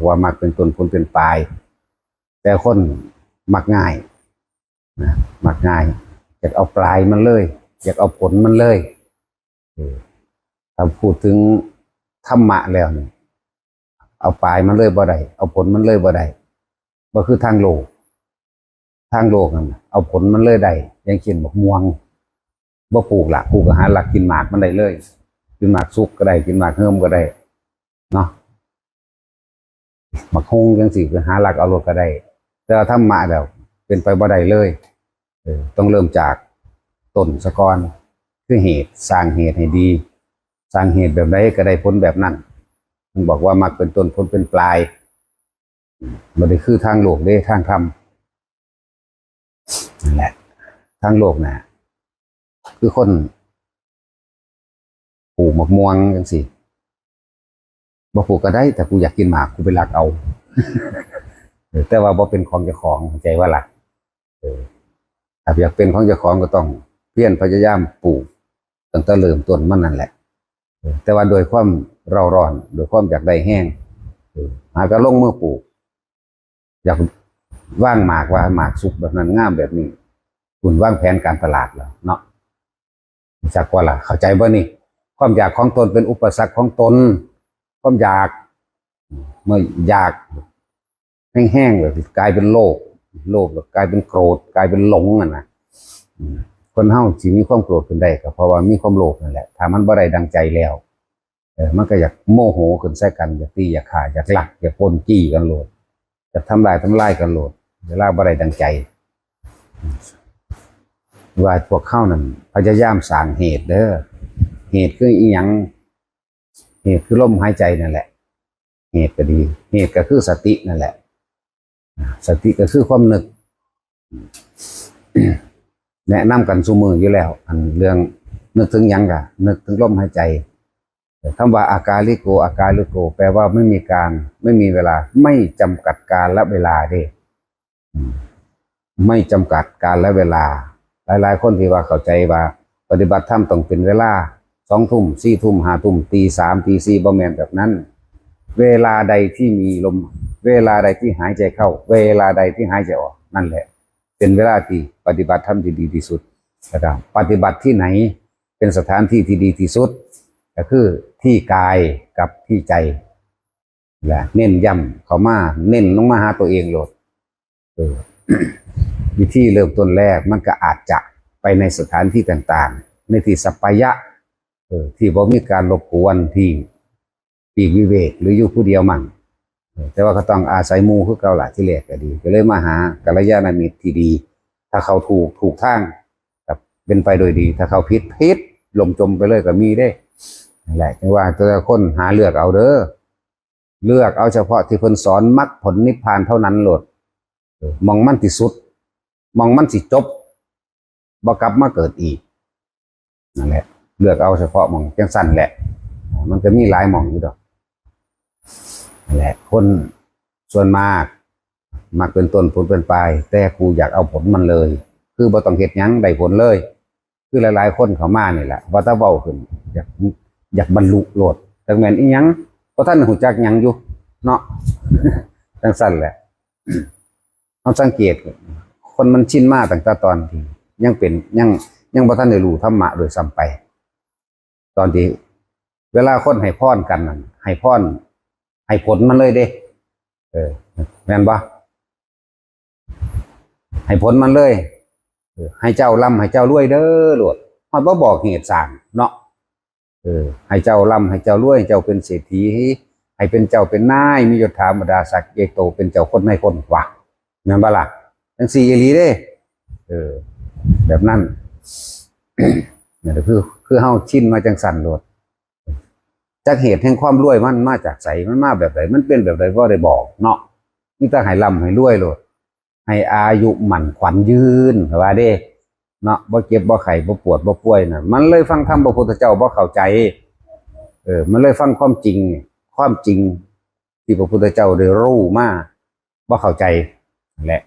ว่ามักเป็นต้นผลเป็นปลายแต่คนมักง่ายนะมักง่ายอยากเอาปลายมันเลยอยากเอาผลมันเลยถ้าพูดถึงธรรมะแล้วเนี่ยเอาปลายมันเลยบ่ได้เอาผลมันเลยบ่ได้ก็คือทางโลกนั่นเอาผลมันเลยได้อย่างเช่นบักม่วงบ่ปลูกละปลูกก็หาหลักกินหมากมันได้เลยกินหมากสุกก็ได้กินหมากเฮิมก็ได้เนาะหมากฮงจังสี่ก็หาหลักเอาโลดก็ได้แต่ธรรมะแล้วเป็นไปบ่ได้เลยต้องเริ่มจากต้นซะก่อนคือเหตุสร้างเหตุให้ดีสร้างเหตุแบบใดก็ได้ผลแบบนั้นมันบอกว่ามักเป็นต้นผลเป็นปลายบ่ได้คือทางโลกเด้ทางธรรมนั่นแหละทางโลกนะคือคนปลูกหมกม่วงจังสิบ่ปลูกก็ได้แต่กูอยากกินหมากกูไปลักเอาแต่ว่าบ่เป็นของเจ้าของเข้าใจว่าล่ะถ้าอยากเป็นของเจ้าของก็ต้องเพียรพยายามปลูกตั้งแต่เริ่มต้นมันนั่นแหละแต่ว่าโดยความเร่าร้อนโดยความอยากได้แห้งหาก็ลงมือปลูกอยากว่างหมากว่าหมากสุกแบบนั้นงามแบบนี้คุณวางแผนการตลาดแล้วเนาะจากว่าล่ะเข้าใจบ่นี่ความอยากของตนเป็นอุปสรรคของตนความอยากเมื่ออยากแห้งๆเลยกลายเป็นโลภกลายเป็นโกรธกลายเป็นหลงอ่ะนะคนเฮาสิมีความโกรธขึ้นได้ก็เพราะว่ามีความโลภนั่นแหละถ้ามันบ่ได้ดังใจแล้วมันก็อยากโมโหขึ้นใส่กันอยากตีอยากฆ่าอยากลักอยากปล้นจี้กันโลดจะทำลายกันโลดเวลาบ่ได้ดังใจว่าพวกเข้านั่นพยายามสร้างเหตุเด้อเหตุคืออีหยังเหตุคือลมหายใจนั่นแหละเหตุก็ดีเหตุก็คือสตินั่นแหละสติก็คือความนึกแนะนำกันซุมืออยู่แล้วอันเรื่องนึกถึงหยังกะนึกถึงลมหายใจคำว่าอากาลิโกแปลว่าไม่มีการไม่มีเวลาไม่จำกัดการและเวลาเด้ไม่จำกัดการและเวลาหลายๆคนที่ว่าเข้าใจว่าปฏิบัติธรรมต้องเป็นเวลา2 ทุ่ม4 ทุ่ม5 ทุ่มตี 3 ตี 4บ่แม่นแบบนั้นเวลาใดที่มีลมเวลาใดที่หายใจเข้าเวลาใดที่หายใจออกนั่นแหละเป็นเวลาที่ปฏิบัติธรรมที่ดีที่สุดนะครับปฏิบัติที่ไหนเป็นสถานที่ที่ดีที่สุดก็คือที่กายกับที่ใจแหละเน้นย้ำเข้ามาเน้นลงมาหาตัวเองโลดวิธีเริ่มต้นแรกมันก็อาจจะไปในสถานที่ต่างๆในที่สัปปายะที่บ่มีการรบกวนที่ปีกวิเวกหรืออยู่ผู้เดียวมั่งแต่ว่าก็ต้องอาศัยหมู่คือเก่าล่ะที่แรกก็ดีก็เลยมาหากัลยาณมิตรที่ดีถ้าเขาถูกทางกับเป็นไปโดยดีถ้าเขาผิดหล่มจมไปเลยก็มีได้นั่นแหละจึงว่าแต่ละคนหาเลือกเอาเด้อเลือกเอาเฉพาะที่เพิ่นสอนมรรคผลนิพพานเท่านั้นโลดมองมันที่สุดมองมันสิจบบ่กลับมาเกิดอีกนั่นแหละเลือกเอาเฉพาะมองจังสั้นแหละมันก็มีหลายมองอยู่ดอกนั่นแหละคนส่วนมากมักเป็นต้นผลเป็นปลายแต่กูอยากเอาผลมันเลยคือบ่ต้องเฮ็ดหยังได้ผลเลยคือหลายๆคนเขามานี่แหละว่าถ้าเว้าขึ้นอยากบรรลุโลดจังแม่นอีหยังเพราะท่านหูจักหยังอยู่เนาะจังสั้นแหละเอาสังเกตคนมันชินมาตั้งแต่ตอนที่ยังเป็นยังบ่ทันได้รู้ธรรมะโดยซ้ำไปตอนที่เวลาคนให้พรกันนั่นให้พรให้ผลมันเลยเด้แม่นบ่ให้ผลมันเลยให้เจ้าร่ำให้เจ้ารวยเด้อโลดฮอดบ่บอกเหตุสร้างเนาะให้เจ้าร่ำให้เจ้ารวยให้เจ้าเป็นเศรษฐีให้เป็นเจ้าเป็นนายมียศถาบรรดาศักดิ์ใหญ่โตเป็นเจ้าคนในคนว่ะแม่นบ่ล่ะจังซี่อีหลีเด้แบบนั้นนี่นคือเฮาชินมาจังสั่นโลดจากเหตุแห่งความรวยมันมาจากไสมันมาแบบไหนมันเป็นแบบไหนบ่ได้บอกเนาะมีแต่ให้ร่ำให้รวยโลดให้อายุมั่นขวัญยืนว่าเด้เนาะบ่เจ็บบ่ไข้บ่ปวดบ่ป่วยน่ะมันเลยฟังธรรมพระพุทธเจ้าบ่เข้าใจมันเลยฟังความจริงที่พระพุทธเจ้าได้รู้มาบ่เข้าใจนั่นแหละ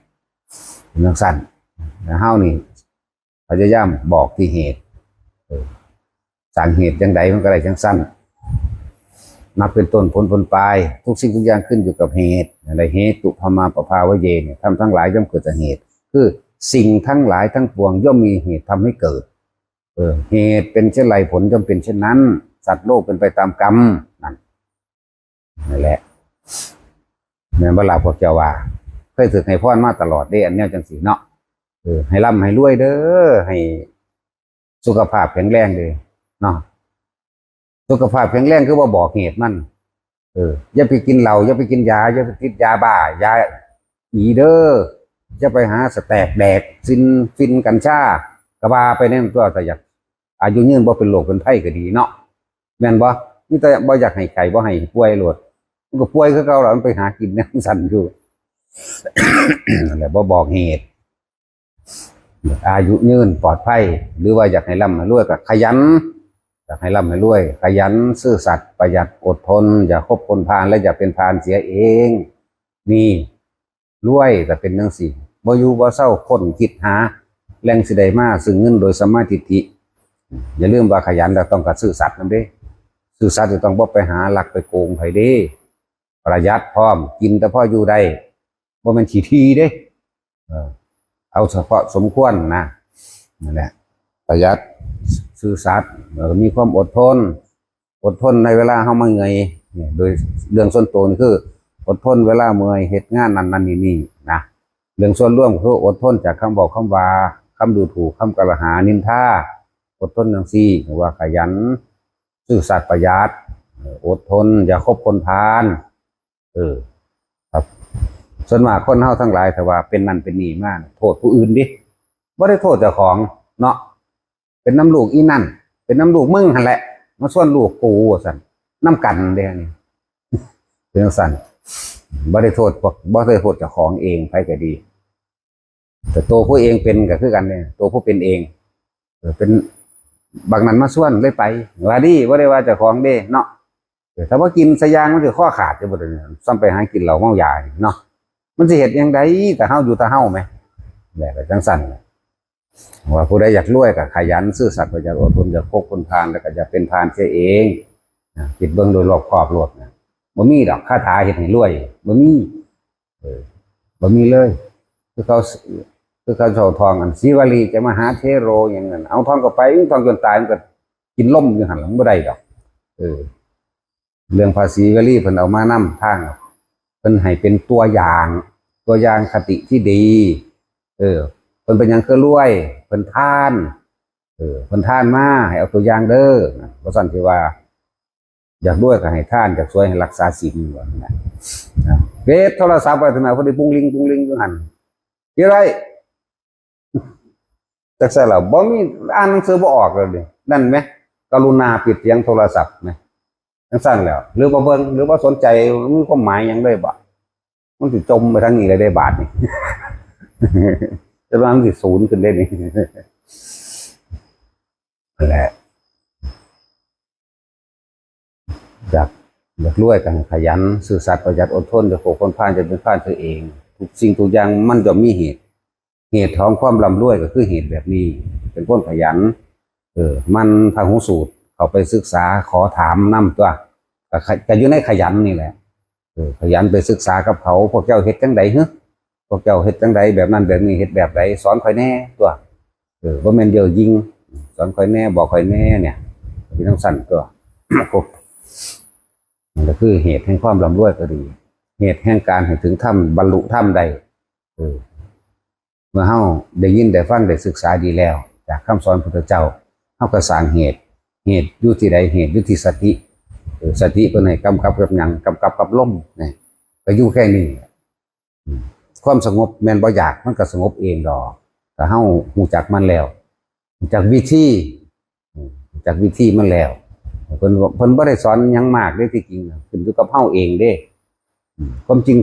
เป็นจังซั่นเฮานี่พยายามบอกที่เหตุสร้างเหตุจังใดมันก็ได้จังซั่น นับเป็นต้นผลปลายทุกสิ่งทุกอย่างขึ้นอยู่กับเหตุอะไรเหตุตุภมาปภาวะเยเนี่ยทำทั้งหลายย่อมเกิดจากเหตุคือสิ่งทั้งหลายทั้งปวงย่อมมีเหตุทำให้เกิดเหตุเป็นเช่นไรผลย่อมเป็นเช่นนั้นสัตว์โลกเป็นไปตามกรรมนั่นแหละแม่นบ่ล่ะพวกเจ้าว่าเคยถึกให้พรมาตลอดเด้อันแนวจังสีเนาะให้ร่ำให้รวยเด้อให้สุขภาพแข็งแรงเด้อเนาะสุขภาพแข็งแรงคือว่าบอกเหตุมันอย่าไปกินเหล้าอย่าไปกินยาอย่าไปติดยาบ้ายาอีเด้อจะไปหาสแตกแดกฟินกัญชากระบาไปนั่นตัวแต่อยากอายุยืนบ่เป็นโรคเป็นไข้ก็ดีเนาะแม่นบ่นี่แต่บ่อยากให้ไข้บ่ให้ป่วยโลดมันก็ป่วยคือเก่าแล้วมันไปหากินเนี่ยสั่นอยู่ นั่นแหละบ่บอกเหตุอายุยืนปลอดภัยหรือว่าอยากให้ร่ำให้รวยก็ขยันอยากให้ร่ำให้รวยขยันซื่อสัตย์ประหยัดอดทนอย่าคบคนพาลและอย่าเป็นพาลเสียเองนี่รวยแต่เป็นจังซี่บ่อยู่บ่เศร้าคนคิดหาแรงสิได้มาซึ่งเงินโดยสัมมาทิฏฐิอย่าลืมว่าขยันแล้วต้องกับซื่อสัตย์นำเด้ซื่อสัตย์จะต้องบ่ไปหาลักไปโกงไผเด้ประหยัดพร้อมกินแต่พออยู่ได้บ่แม่นขี้ทีเด้เอาเฉพาะสมควรนะนั่นแหละประหยัดซื่อสัตย์แล้วก็มีความอดทนในเวลาเฮามาเหนื่อยโดยเรื่องส่วนตัวนี่คืออดทนเวลาเมื่อยเฮ็ดงานนั่นนี่นะเรื่องส่วนร่วมคืออดทนจากคำบอกคำว่าคำดูถูกคำกล่าวหานินทาอดทนจังซี่หรือว่าขยันซื่อสัตย์ประหยัดอดทนอย่าคบคนพาลครับส่วนมากคนเฮาทั้งหลายแต่ว่าเป็นนั่นเป็นนี่มากโทษผู้อื่นดิบ่ได้โทษเจ้าของเนาะเป็นน้ำลูกอีนั่นเป็นน้ำลูกมึงหั่นแหละมาส่วนลูกกูสั่นน้ำกันเด้นี่เป็นจังซั่นบ่ได้โทษบ่ได้โทษเจ้าของเองไผก็ดีแต่ตัวผู้เองเป็นก็คือกันเนี่ยตัวผู้เป็นเองเป็นบางนั้นมาส่วนเลยไปว่าดีบ่ได้ว่าเจ้าของเด้เนาะถ้าว่ากินสยางมันสิข้อขาดจะบ่ได้ซ้ำไปหากินเหล้าเมายาเนาะมันสิเฮ็ดจังได๋แต่เฮาอยู่แต่เฮาแหมแบบจังซั่นว่าผู้ใดอยากรวยก็ขยันซื่อสัตย์ประหยัดอดทนอย่าคบคนพาลแล้วก็อย่าเป็นพาลเสียเองคิดเบิ่งโดยรอบคอบโลดนะบ่มีดอกคาถาเฮ็ดให้รวยบ่มีบ่มีเลยคือเขาเช่าทองอันศิวลีจะมาหาเทโรอย่างนั้นเอาทองก็ไปทองจนตายมันก็กินล่มอยู่หั่นล่ะบ่ได้ดอกเรื่องภาษีวลีเพิ่นเอามานำทางเพิ่นให้เป็นตัวอย่างคติที่ดีเพิ่นเป็นหยังคือรวยเพิ่นทานเพิ่นทานมาให้เอาตัวอย่างเด้อบ่ซั่นสิว่าอยากรวยก็ให้ทานอยากสวยให้รักษาศีลว่านะเฮ็ดโทรศัพท์ไว้ซั่นน่ะพอดีปุ้งลิงอยู่หั่นอยู่ไรจักซั่นล่ะบ่มีอ่านหนังสือบ่ออกเลยนั่นแหมกรุณาปิดเสียงโทรศัพท์แหมจังซั่นแล้วหรือบ่เบิ่งหรือบ่สนใจมีความหมายหยังเลยบ่มันสิจมไปทางนี้เลยได้บาทนี่ จะว่ามันสิศูนย์ขึ้นได้นี่นั่นแหละอยากรวยกันขยันซื่อสัตย์ประหยัดอดทนจะโขคนพาลจะเป็นพาลตัวเองทุกสิ่งทุกอย่างมันจะมีเหตุของความร่ำรวยก็คือเหตุแบบนี้เป็นคนขยันมันทางหูสูตรเขาไปศึกษาขอถามนำตัวก็อยู่ในขยันนี่แหละขยันไปศึกษากับเขาพวกเจ้าเฮ็ดจังใดฮะพวกเจ้าเฮ็ดจังใดแบบนั้นแบบนี้เฮ็ดแบบใดสอนค่อยแน่ตัวบ่แม่นเดียวยิงสอนค่อยแน่บอกค่อยแน่เนี่ยพี่น้องสั่นตัวครบนั่นก็คือเหตุแห่งความร่ำรวยก็ดีเหตุแห่งการให้ถึงธรรมบรรลุธรรมใดเมื่อเฮาได้ยินได้ฟังได้ศึกษาดีแล้วจากคำสอนพุทธเจ้าเฮาก็สร้างเหตุอยู่ที่ใดเหตุอยู่ที่สติเพิ่นให้กำกับกับหยังกำกับกับลมนี่ก็อยู่แค่นี้ความสงบแม่นบ่อยากมันก็สงบเองดอกแต่เฮาฮู้จักมันแล้วรู้จักวิธีมันแล้วเพิ่นบ่ได้สอนหยังมากเด้ที่จริงขึ้นอยู่กับเฮาเองเด้ความจริง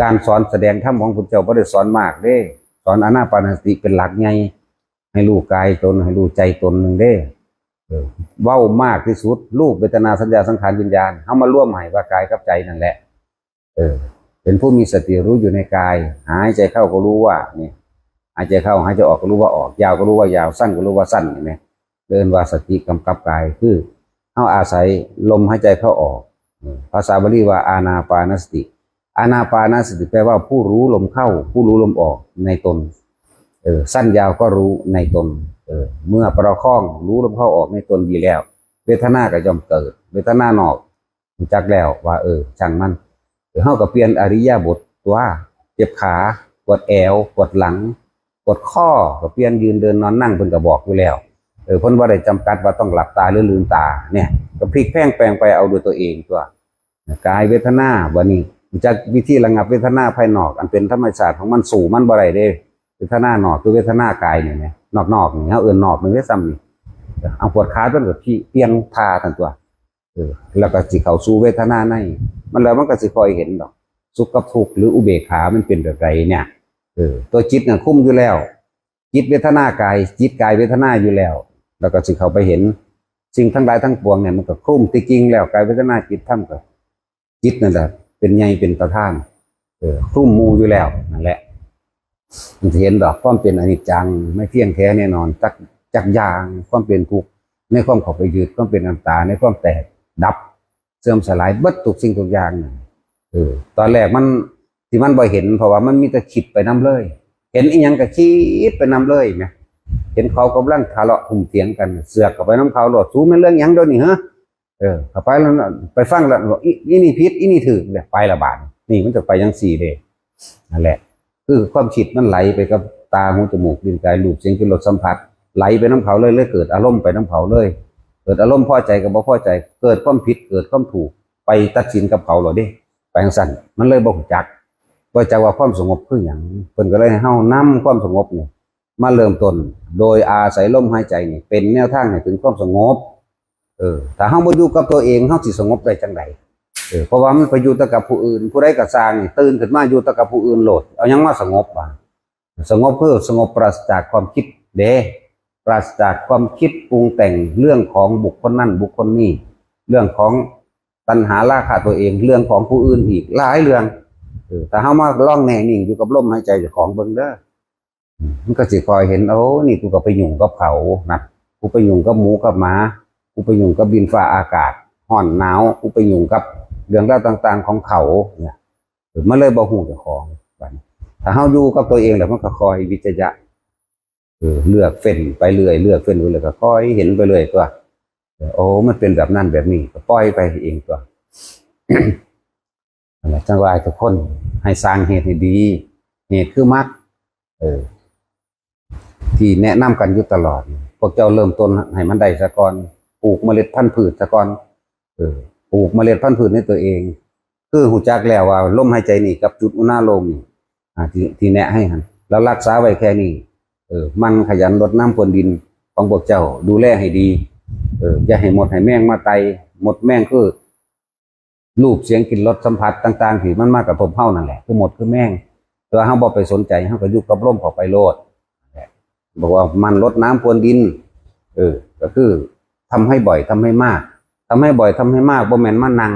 การสอนแสดงธรรมของพุทธเจ้าบ่ได้สอนมากเด้สอนอานาปานสติเป็นหลักใหญ่ให้รู้กายตนให้รู้ใจตนนึงเด้เว้ามากที่สุดรูปเวทนาสัญญาสังขารวิญญาณเฮามาร่วมให้ว่ากายกับใจนั่นแหละเป็นผู้มีสติรู้อยู่ในกายหายใจเข้าก็รู้ว่านี่หายใจเข้าหายใจออกก็รู้ว่าออกยาวก็รู้ว่ายาวสั้นก็รู้ว่าสั้นเห็นไหมเดินว่าสติกำกับกายคือเฮาอาศัยลมหายใจเข้าออก ภาษาบาลีว่าอานาปานสติอานาปานสติแปลว่าผู้รู้ลมเข้าผู้รู้ลมออกในตนสั้นยาวก็รู้ในตนเมื่อประคองรู้ลมเข้าออกในตนดีแล้วเวทนาก็ย่อมเกิดเวทนานอกจักแล้วว่าช่างมันเฮาก็เปลี่ยนอริยบทตัวเจ็บขาปวดแอวปวดหลังปวดข้อก็เปลี่ยนยืนเดินนอนนั่งเพิ่นก็บอกอยู่แล้วเพิ่นบ่ได้จำกัดว่าต้องหลับตาหรือลืมตาเนี่ยก็พลิกแพลงแปลงไปเอาด้วยตัวเองตัวกายเวทนาวันนี้จากวิธีระงับเวทนาภายนอกอันเป็นธรรมชาติของมันสู่มันบ่ได้เด้เวทนานอกคือเวทนากายนี่แหละนอกนี่เฮาเอิ้นนอกมันได้ซ้ำนี่เอาปวดขาจนก็เปลี่ยนท่าทันตัวแล้วก็สิเข้าสู่เวทนาในมันแล้วมันก็สิค่อยเห็นดอกสุขกับทุกข์หรืออุเบกขามันเป็นแบบไรเนี่ยตัวจิตน่ะคุมอยู่แล้วจิตเวทนากายจิตกายเวทนาอยู่แล้วแล้วก็สิเข้าไปเห็นสิ่งทั้งหลายทั้งปวงเนี่ยมันก็คลุ้มที่จริงแล้วกายเวทนาจิตทั้งก็จิตนั่นแหละเป็นใหญ่เป็นประธานคลุ้มมูอยู่แล้วนั่นแหละมันจะเห็นดอกความเป็นอนิจจังไม่เที่ยงแท้แน่นอนจักอย่างความเป็นทุกข์ในความเข้าไปยึดความเป็นอนัตตาในความแตกดับเสื่อมสลายเบิดทุกสิ่งทุกอย่างตอนแรกมันที่มันบ่เห็นเพราะว่ามันมีแต่คิดไปนำเลยเห็นอีหยังก็คิดไปนำเลยเนี่ยเห็นเขากำลังทะเลาะทุ่มเถียงกันเสือกเข้าไปน้ำเขาโลดสู้มันเรื่องหยังเดี๋ยวนี้ฮะเข้าไปแล้วไปฟังแล้วอีนี่ผิดอีนี่ถูกเนี่ยไปละบาดนี่มันจะไปยัง4เด้นั่นแหละคือความคิดมันไหลไปกับตาหูจมูกลิ้นกายรูปเสียงกลิ่นรสสัมผัสไหลไปน้ำเขาเลยเกิดอารมณ์ไปน้ำเขาเลยเกิดอารมณ์พอใจกับบ่พอใจเกิดความผิดเกิดความถูกไปตัดสินกับเขาหรอเด้ไปจังซั่นมันเลยบ่รู้จักว่าความสงบคือหยังเพิ่นก็เลยให้เฮานำความสงบนี่มาเริ่มต้นโดยอาศัยลมหายใจนี่เป็นแนวทางให้ถึงความสงบถ้าเฮาบ่อยู่กับตัวเองเฮาสิสงบได้จังไดเพราะว่ามันไปอยู่แต่กับผู้อื่นผู้ใดก็สร้างนี่ตื่นขึ้นมาอยู่แต่กับผู้อื่นโลดเอาหยังมาสงบบ่สงบคือสงบปราศจากความคิดเด้ปราศจากความคิดปรุงแต่งเรื่องของบุคคลนั่นบุคคลนี้เรื่องของตัณหาราคะตัวเองเรื่องของผู้อื่นอีกหลายเรื่องแต่เฮามาล่องแน่นิ่งอยู่กับลมหายใจเจ้าของเบิ่งเด้อมันก็สิคอยเห็นนี่กูก็ไปยุ่งกับเขานะกูไปยุ่งกับหมูกับหมากูไปยุ่งกับดินฟ้าอากาศร้อนหนาวกูไปยุ่งกับเรื่องราวต่างๆของเขาเนี่ยมันเลยบ่ฮู้เจ้าของถ้าเฮาอยู่กับตัวเองแล้วมันก็คอยวิจารณ์เลือกเฟ้นไปเรื่อยเลือกเฟ้นไปเลยก็คอยเห็นไปเรื่อยตัวมันเป็นแบบนั้นแบบนี้ก็ปล่อยไปเองตัวนั่นแหละจังหวะทุกคนให้สร้างเหตุให้ดีเหตุคือมรรคที่แนะนำกันอยู่ตลอดพวกเจ้าเริ่มต้นให้มันได้ซะก่อนปลูกเมล็ดพันธุ์พืชซะก่อนปลูกเมล็ดพันธุ์พืชในตัวเองคือหูจักแล้วว่าลมหายใจนี่กับจุดอุณาโลมนี่ที่แนะให้หันแล้วรักษาไว้แค่นี้มันขยันรดน้ำพรวนดินของพวกเจ้าดูแลให้ดีอย่าให้หมดให้แมงมาไตหมดแมงคือรูปเสียงกลิ่นรสสัมผัสต่างๆที่มันมากระทบเฮานั่นแหละคือหมดคือแมงตัวเฮาบ่ไปสนใจเฮาก็อยู่กับลมเข้าไปโลดบอกว่ามันรดน้ำพรวนดินก็คือทำให้บ่อยทำให้มากทำให้บ่อยทำให้มากบ่แม่นมานั่ง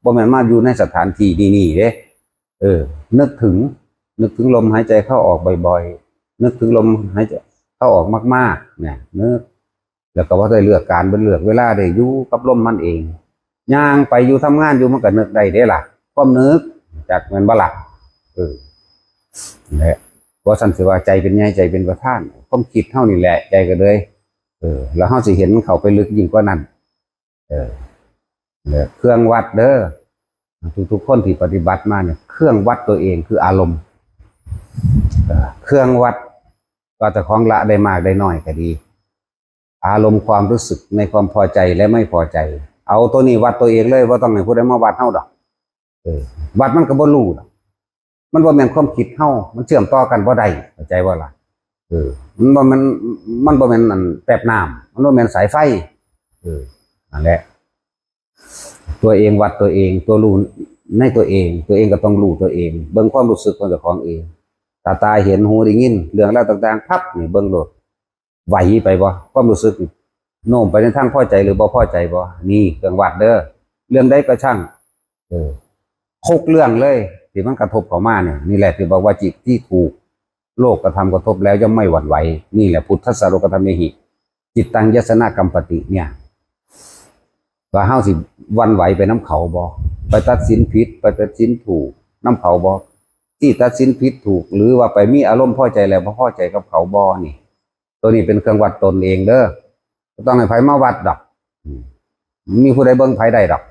บ่แม่นมาอยู่ในสถานที่นี่เด้นึกถึงลมหายใจเข้าออกบ่อยๆนึกถึงลมหายใจเข้าออกมากๆเนี่ยนึกแล้วก็ว่าได้เลือกการเป็นเลือกเวลาได้อยู่กับลมมันเองย่างไปอยู่ทำงานอยู่มันก็นึกได้เด้ล่ะความนึกจากมันบ่ล่ะและว่าสันสิว่าใจเป็นไงใจเป็นประธานความคิดเท่านี่แหละใจก็เลยแล้วเฮาสิเห็นเขาไปลึกยิ่งกว่านั้นเครื่องวัดเด้อทุกคนที่ปฏิบัติมาเนี่ยเครื่องวัดตัวเองคืออารมณ์เครื่องวัดก็จะของละได้มากได้น้อยก็ดีอารมณ์ความรู้สึกในความพอใจและไม่พอใจเอาตัวนี้วัดตัวเองเลยว่าต้องให้ผู้ใดมาวัดเฮาดอกวัดมันก็บ่รู้ดอกมันบ่แม่นความคิดเฮามันเชื่อมต่อกันบ่ได้เข้าใจบ่ล่ะมันบ่แม่นอันแป๊บน้ำมันบ่แม่นสายไฟนั่นแหละตัวเองวัดตัวเองตัวรู้ในตัวเองก็ต้องรู้ตัวเองเบิ่งความรู้สึกของเจ้าของเองตาเห็นหูได้ยินเรื่องราวต่างๆพับนี่เบิ่งโลดไหวไปบ่ความรู้สึกโน้มไปในทางพอใจหรือบ่พอใจบ่นี่เครื่องวัดเด้อเรื่องใดก็ช่างทุกเรื่องเลยที่มันกระทบเข้ามาเนี่ยนี่แหละที่บอกว่าจิตที่ถูกโลกกระทำกระทบแล้วย่อมไม่หวั่นไหวนี่แหละพุทธัสสะโลกธรรมหิจิตตังยัสสนะกัมปติเนี่ยว่าเฮาสิวันไหวไปน้ำเขาบ่ ไปตัดสินผิดไปตัดสินถูกน้ำเขาบ่ที่ตัดสินผิดถูกหรือว่าไปมีอารมณ์พอใจแล้วบ่พอใจกับเขาบ่นี่ตัวนี้เป็นเครื่องวัดตนเองเด้อบ่ต้องให้ไผมาวัดดอกมีผู้ใดเบิ่งไผได้ดอก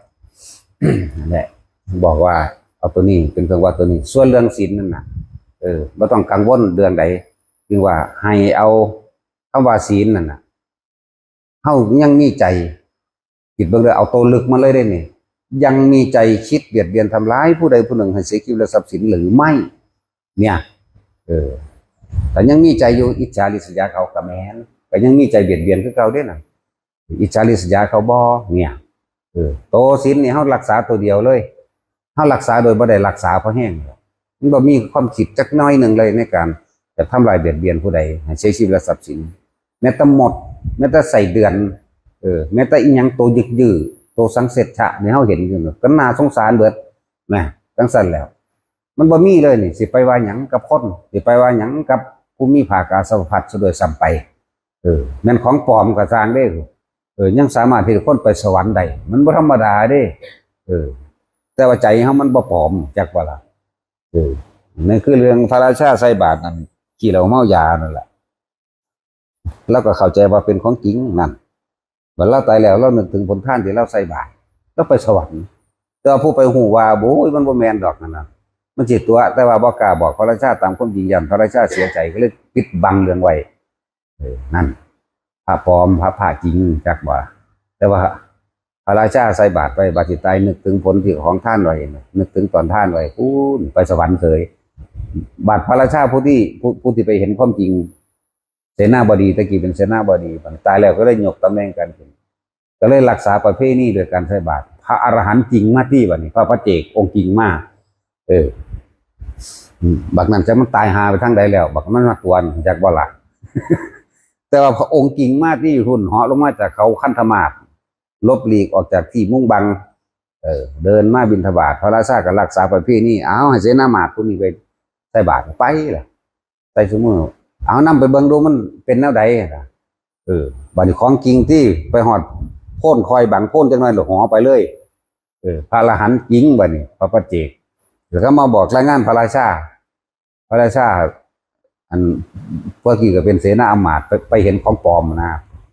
นั่นแหละบอกว่าเอาตัวนี้เป็นเครื่องวัดตัวนี้ส่วนเรื่องศีลนั่นน่ะบ่ต้องกังวลเรื่องใดคือว่าให้เอาคำว่าศีลนั่นน่ะเฮายังมีใจคิดเบิ่งเด้อเอาตัวลึกมาเลยได้นี่ยังมีใจคิดเบียดเบียนทำร้ายผู้ใดผู้หนึ่งให้เสียชีวิตและทรัพย์สินหรือไม่เนี่ยแต่ยังมีใจอยู่อิจฉาริษยาเขากระแมนก็ยังมีใจเบียดเบียนคือเก่าเด้น่ะอิจฉาริษยาเขาบ่เนี่ยโตศีลนี่เฮารักษาตัวเดียวเลยเฮารักษาโดยบ่ได้รักษาเพราะแห้งมันบ่มีความคิดจักน้อยหนึ่งเลยในการจะทำลายเบียดเบียนผู้ใดให้เสียชีวิตและทรัพย์สินแม้แต่หมดแม้แต่ใส่เดือนแม้แต่อีหยังตัวยึกยื้อตัวสังเสร็จฉะนี่เฮาเห็นอยู่ก็น่าสงสารเบิดนะจังซั่นแล้วมันบ่มีเลยนี่สิไปว่าหยังกับคนสิไปว่าหยังกับผู้มีภาคาสาวพัดซะโดยซ้ำไปแม่นของปลอมก็สร้างได้ยังสามารถที่จะคนไปสวรรค์ได้มันบ่ธรรมดาเด้แต่ว่าใจเฮามันบ่ปลอมจักว่าล่ะนั่นคือเรื่องพระราชาใส่บาตรนั่นขี้เหล้าเมายานั่นแหละแล้วก็เข้าใจว่าเป็นของจริงนั่นเมื่อเราตายแล้วเรานึกถึงผลทานที่เราใส่บาตรแล้วไปสวรรค์แต่ผู้ไปหูว่าโอ้ยมันบ่แม่นดอกนั่นน่ะมันจิตตัวแต่ว่าบ่กล้าบอกพระราชาตามความจริงยันพระราชาเสียใจก็เลยปิดบังเรื่องไว้นั่นพระปลอมพระจริงจักว่าแต่ว่าพระราชาใส่บาตรไปบาตรตายนึกถึงผลที่ของท่านไว้นึกถึงตอนท่านไว้ไปสวรรค์เฉยบาตรพระราชาผู้ที่ไปเห็นความจริงเสนาบดีตะกี้เป็นเสนาบดีตายแล้วก็ได้ยกตำแหน่งกันก็เลยรักษาประเพณีโดยการใส่บาตรพระอรหันต์จริงมาที่บัดนี้พระปัจเจกองค์จริงมากบักนั้นจะมันตายหาไปทั้งใดแล้วบักมันมาตวนจากบ่ล่ะ แต่ว่าพระองค์จริงมากที่หุ่นเหาะลงมาจากเขาคันธมาศลบหลีกออกจากที่มุ่งบังเดินมาบิณฑบาตพระราชาก็รักษาประเพณีเอาให้เสนามาศผู้นี้ไปใส่บาตรไปล่ะใส่สมุนเอานำไปเบิ่งดูมันเป็นแนวใดล่ะบัดนี้ของจริงที่ไปหอดโพ่นคอยบังโพ่นจังหน่อยหลหอไปเลยพระอรหันต์จริงบัดนี้พระปัจเจกแล้วก็มาบอกรายงานพระราชาอันพวกกี้ก็เป็นเสนาอำมาตย์ไปเห็นของปลอมนะ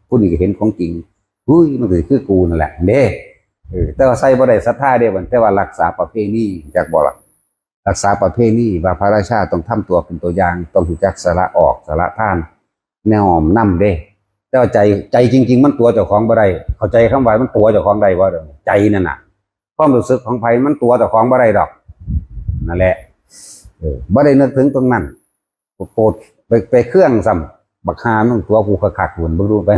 ผู้นี้ก็เห็นของจริงมันคือกูนั่นแหละเด้แต่ว่าใส่บ่ได้ศรัทธาเด้บัดแต่ว่ารักษาประเพณีจักบ่ล่ะรักษาประเพณีว่าพระราชาต้องทำตัวเป็นตัวอย่างต้องรู้จักสละออกสละทานแนวอ้อมนำเด้แต่ว่าใจจริงๆมันตัวเจ้าของบ่ได้เข้าใจคำว่ามันตัวเจ้าของได้บ่ใจนั่นน่ะความรู้สึกของไผมันตัวเจ้าของบ่ได้ดอกนั่นแหละบ่ได้นึกถึงตรงนั้นโกรธไปเครื่องซ้ำบักฮามันตัวกูคักๆหุ่นเบิ่งดูไป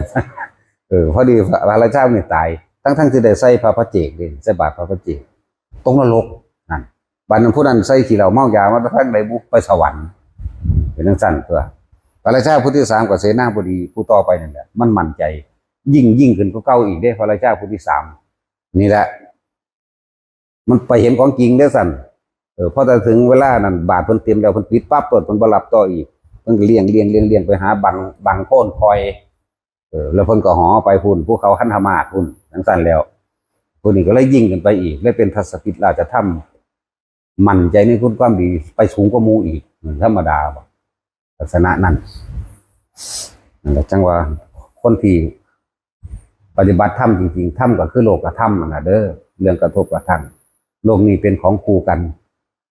พอดีพระราชาเนี่ยตายทั้งที่ได้ใส่พระปัจเจกใส่บาตรพระปัจเจกตรงนรกนั่นบัดนั้นผู้นั้นใส่ขี้เหล้าเมายามาทั้งได้บุกไปสวรรค์เป็นจังซั่นตัวพระราชาผู้ที่3กับเสนาบดีผู้ต่อไปนั่นแหละมันมั่นใจยิ่งขึ้นกว่าเก่าอีกเด้พระราชาผู้ที่3นี่แหละมันไปเห็นของจริงเด้อซั่นพอถึงเวลานั้นบาตรเพิ่นเต็มแล้วเพิ่นปิดปั๊บเพิ่นบ่รับต่ออีกเพิ่นก็เลี้ยงไปหาบังโค่นคอยแล้วเพิ่นก็หอไปพุ่นภูเขาคันธมาศพุ่นจังซั่นแล้วพุ่นนี่ก็เลยยิ่งกันไปอีกเลยเป็นทัศกิจราชธรรมมั่นใจในคุณความดีไปสูงกว่าหมู่อีกธรรมดาบ่ลักษณะนั้นนั่นแหละจังว่าคนที่ปฏิบัติธรรมจริงๆธรรมก็คือโลกธรรมน่ะเด้อเรื่องกระทบกระทั่งโลกนี้เป็นของคู่กัน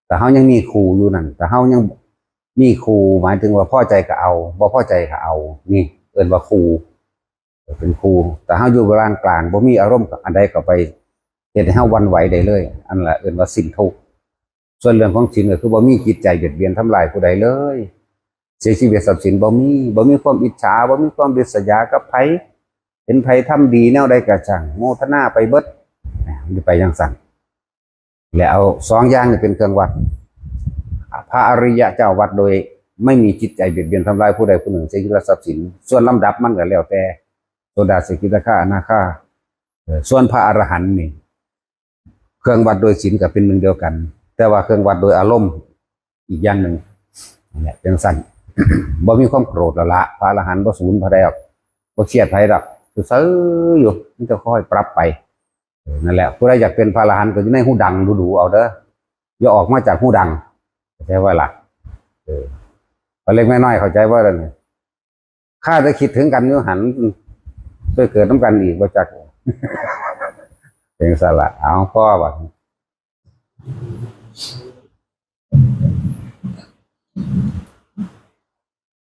แต่เฮายังมีคู่อยู่นั่นแต่เฮายังมีคู่หมายถึงว่าพอใจก็เอาบ่พอใจก็เอานี่เอิ้นว่าคู่เป็นครูแต่เฮาอยู่กลางบ่มีอารมณ์อันใดก็ไปเฮ็ดให้เฮาหวั่นไหวได้เลยอันละเอิ้นว่าสิ้นทุกข์ส่วนเรื่องของศีลก็คือบ่มีจิตใจเบียดเบียนทำลายผู้ใดเลยเสียชีวิตทรัพย์สินบ่มีความอิจฉาบ่มีความริษยากับไผเห็นไผทำดีแนวใดก็ช่างโมทนาไปเบิดมันไปจังซั่นแล้วเอา2อย่างนี่เป็นเครื่องวัดพระอริยะเจ้าวัดโดยไม่มีจิตใจเบียดเบียนทำลายผู้ใดผู้หนึ่งเสียชีวิตทรัพย์สินส่วนลำดับมันก็แล้วแต่โสดาสกิทาคาอนาคาส่วนพระอรหันต์นี่เครื่องวัดโดยศีลก็เป็นหนึ่งเดียวกันแต่ว่าเครื่องวัดโดยอารมณ์อีกอย่างหนึ่งเนี่ยเป็นสั้น บ่มีความโกรธละพระอรหันต์บ่สูญพระใดหรอกบ่เครียดไผหรอกซื่ออยู่มันจะค่อยปรับไป นั่นแหละผู้ใดอยากเป็นพระอรหันต์ก็อยู่ในหูดังดูๆเอาเด้ออย่าออกมาจากหูดังเข้าใจว่าล่ะเล็กแม่น้อยเข้าใจว่าอะไรเนี่ยข้าจะคิดถึงกันอยู่หันช่วยเกิดน้ำกันอีกว่าจักเป็นสละเอาพ่อบัด